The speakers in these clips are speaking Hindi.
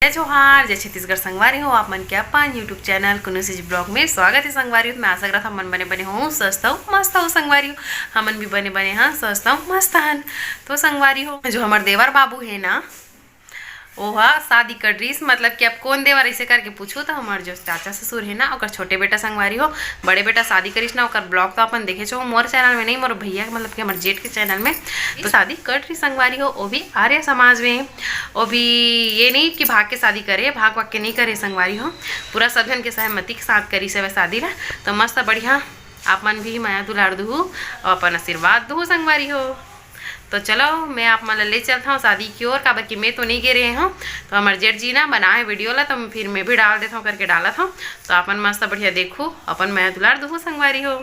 जय जोहार, जय छत्तीसगढ़ संगवारी हो। आप मन के अपन यूट्यूब चैनल कुनुसी ब्लॉग में स्वागत है संगवारी हो। मैं आशा करता हूँ मन बने बने हूँ, स्वस्थ हूँ, मस्त हूँ संगवारी हो। हमन भी बने बने हाँ, स्वस्थ हूँ, मस्त हन। तो संगवारी हो, जो हमार देवर बाबू है ना, ओहा शादी कर रहीस। मतलब कि अब कौन देवर ऐसे करके पूछू तो हमार जो चाचा ससुर है ना, ओकर छोटे बेटा संगवारी हो, बड़े बेटा शादी करीस ना, ओकर ब्लॉग तो अपन देखे छो मोर चैनल में नहीं, मोर भैया मतलब कि हमारे जेठ के चैनल में। तो शादी कर रही संगवारी हो, वो भी आर्य समाज में। वो भी ये नहीं कि भाग के शादी करे, भाग भाग के नहीं करे संगवारी हो, पूरा सभी के सहमति के साथ करी से शादी ला। तो मस्त बढ़िया आप मन भी माया दुलार दू और अपन आशीर्वाद दू संगवारी हो। तो चलो मैं आप मन ले चलता हूँ शादी की ओर, काबर कि मैं तो नहीं गे रहे हूँ। तो हमारे जेठ जी ना बनाए वीडियो ला, तो फिर मैं भी डाल देता हूँ करके डाला था। तो अपन मस्त बढ़िया देखो, अपन मैं दुलार दू संगवारी हो।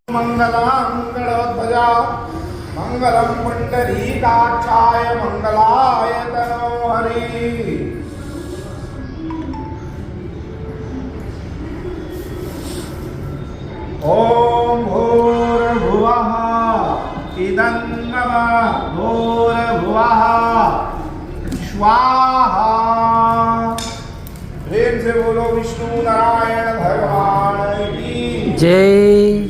मंगलांगणध्वजा मंगलम पुंडरीकाक्षाय मंगलाय तनोहरि। ओम भूर्भुवः इदं मम भूर्भुवः स्वाहा। प्रेम से बोलो विष्णु नारायण भगवान की जय।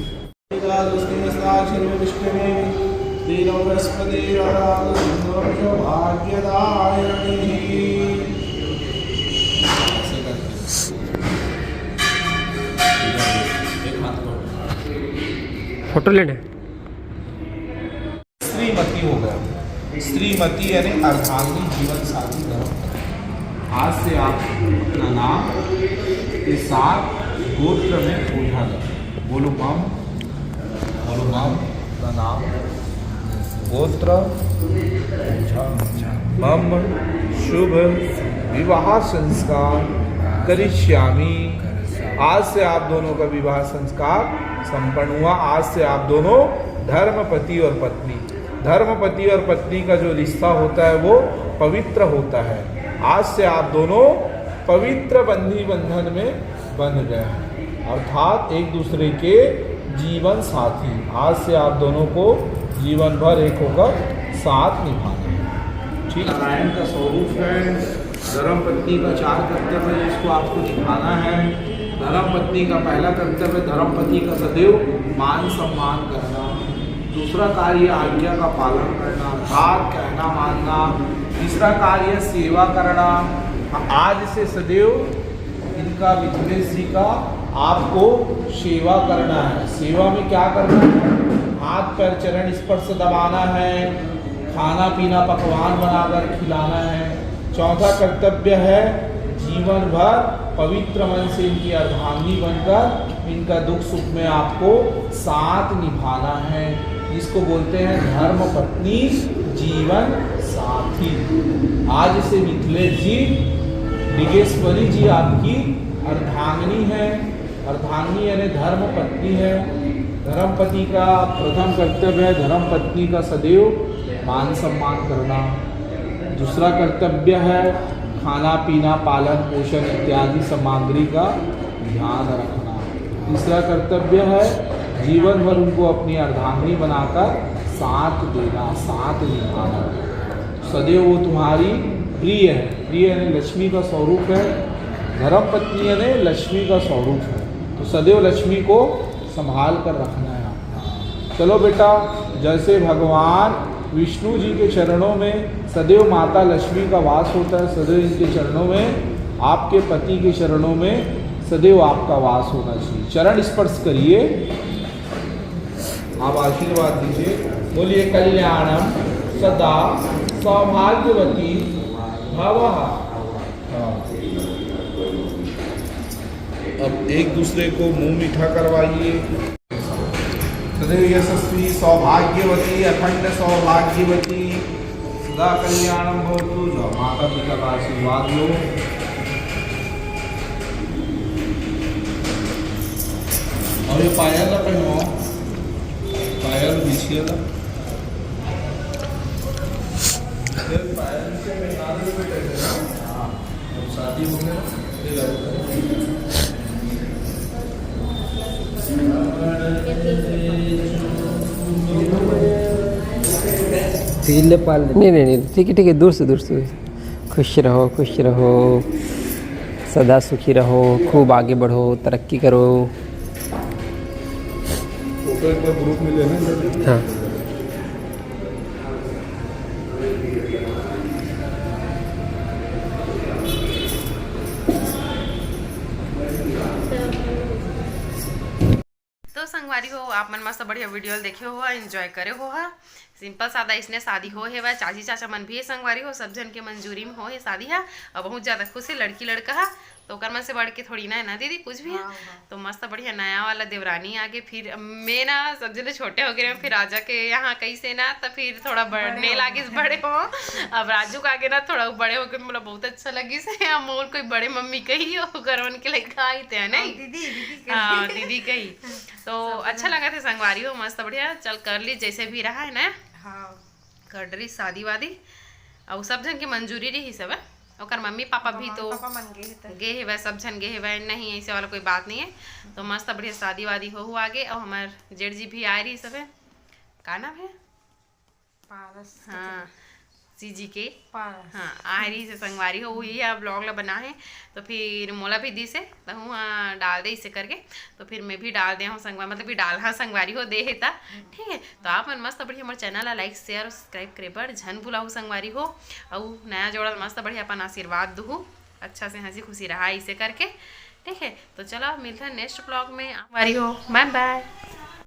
फोटो लेना है। श्रीमती हो गया। श्रीमती यानी अर्धांगिनी जीवन साथी धर्म। आज से आप अपना नाम के साथ गोत्र में पूछा जाए। बोलो माम, बोलो माम का नाम गोत्र मम शुभ विवाह संस्कार करिष्यामि। आज से आप दोनों का विवाह संस्कार संपन्न हुआ। आज से आप दोनों धर्मपति और पत्नी, धर्मपति और पत्नी का जो रिश्ता होता है वो पवित्र होता है। आज से आप दोनों पवित्र बंधी बंधन में बंध गए हैं, अर्थात एक दूसरे के जीवन साथी। आज से आप दोनों को जीवन भर एक होकर साथ निभाना है। ठीक, नारायण का स्वरूप है। धर्मपत्नी का 4 कर्तव्य जिसको आपको निभाना है। धर्मपत्नी का पहला कर्तव्य धर्मपति का सदैव मान सम्मान करना। दूसरा कार्य आज्ञा का पालन करना, बात कहना मानना। तीसरा कार्य सेवा करना। आज से सदैव इनका मिथिलेश जी का आपको सेवा करना है। सेवा में क्या करना है? हाथ पैर चरण स्पर्श दबाना है, खाना पीना पकवान बनाकर खिलाना है। चौथा कर्तव्य है जीवन भर पवित्र मन से इनकी अर्धांगिनी बनकर इनका दुख सुख में आपको साथ निभाना है, जिसको बोलते हैं धर्म पत्नी जीवन साथी। आज से मिथिलेश जी, डिगेश्वरी जी आपकी अर्धांगिनी है। अर्धांगिनी यानी धर्म पत्नी है। धर्मपति का प्रथम कर्तव्य है धर्म पत्नी का सदैव मान सम्मान करना। दूसरा कर्तव्य है खाना पीना पालन पोषण इत्यादि सामग्री का ध्यान रखना। तीसरा कर्तव्य है जीवन भर उनको अपनी अर्धांगिनी बनाकर साथ देना, साथ निभाना। सदैव वो तुम्हारी प्रिय है। प्रिय यानी लक्ष्मी का स्वरूप है। धर्मपत्नी यानी लक्ष्मी का स्वरूप है। तो सदैव लक्ष्मी को संभाल कर रखना है। चलो बेटा, जैसे भगवान विष्णु जी के चरणों में सदैव माता लक्ष्मी का वास होता है, सदैव इनके चरणों में, आपके पति के चरणों में सदैव आपका वास होना चाहिए। चरण स्पर्श करिए, आप आशीर्वाद दीजिए। बोलिए कल्याणम सदा सौभाग्यवती भवः। अब एक दूसरे को मुंह मीठा करवाइए। सदैव यशस्वी सौभाग्यवती अखंड सौभाग्यवती सदा कल्याणम भवतु। जो माता पिता का आशीर्वाद लो। और ये पायल पहनवाओ, पायल बिछिए था। पायल से शादी हो गया। नहीं नहीं नहीं, ठीक है दूर से खुश रहो, सदा सुखी रहो, खूब आगे बढ़ो, तरक्की करो। फोटो एक बार ग्रुप में लेना। हाँ। तो संगवारी हो आप मन मस्त बढ़िया वीडियो देखे हो, एंजॉय करे हो हा। सिंपल सादा इसने शादी हो है वह चाची चाचा मन भी है संगवारी हो, सब जन के मंजूरी में हो है शादी है। और बहुत ज़्यादा खुश है, लड़की लड़का है तो ओकर मन से बढ़ के थोड़ी ना है ना दीदी कुछ भी है। तो मस्त बढ़िया नया वाला देवरानी आगे, फिर मैं ना सब जने छोटे हो गए, फिर राजा के यहाँ कैसे ना तो फिर थोड़ा बढ़ने लागे बड़े हो। अब राजू का आगे ना थोड़ा बड़े हो गए, मतलब बहुत अच्छा लगी से अमोल कोई बड़े मम्मी कही हो करवन के लड़का आई थे नहीं हाँ दीदी कही। तो अच्छा लगा था संगवारी हो, मस्त बढ़िया चल कर ली जैसे भी रहा है ना। हाँ कर डरी शादी वादी और सब जन की मंजूरी रही सब है, और मम्मी पापा भी तो गे है वह, सब जन गे है वह, नहीं ऐसे वाला कोई बात नहीं है। तो मस्त बढ़िया शादी वादी हो आगे, और हमार जेठ जी भी आ रही सब है, का नाम है पारस, हाँ जी के हाँ आ रही से संगवारी हो, वही ब्लॉग ला बना है। तो फिर मोला भी दी से तो हूँ डाल दे इसे करके, तो फिर मैं भी डाल दिया हूँ संगवार, मतलब कि डाल हाँ संगवारी हो दे है था ठीक है। तो आप मन मस्त बढ़िया हमारे चैनल ला लाइक शेयर और सब्सक्राइब करे बर झन भूला संगवारी हो, और नया जोड़ल मस्त बढ़िया अपन आशीर्वाद दूँ, अच्छा से हंसी खुशी रहा इसे करके ठीक है। तो चलो मिलते हैं नेक्स्ट ब्लॉग में, संगवारी हो बाय बाय।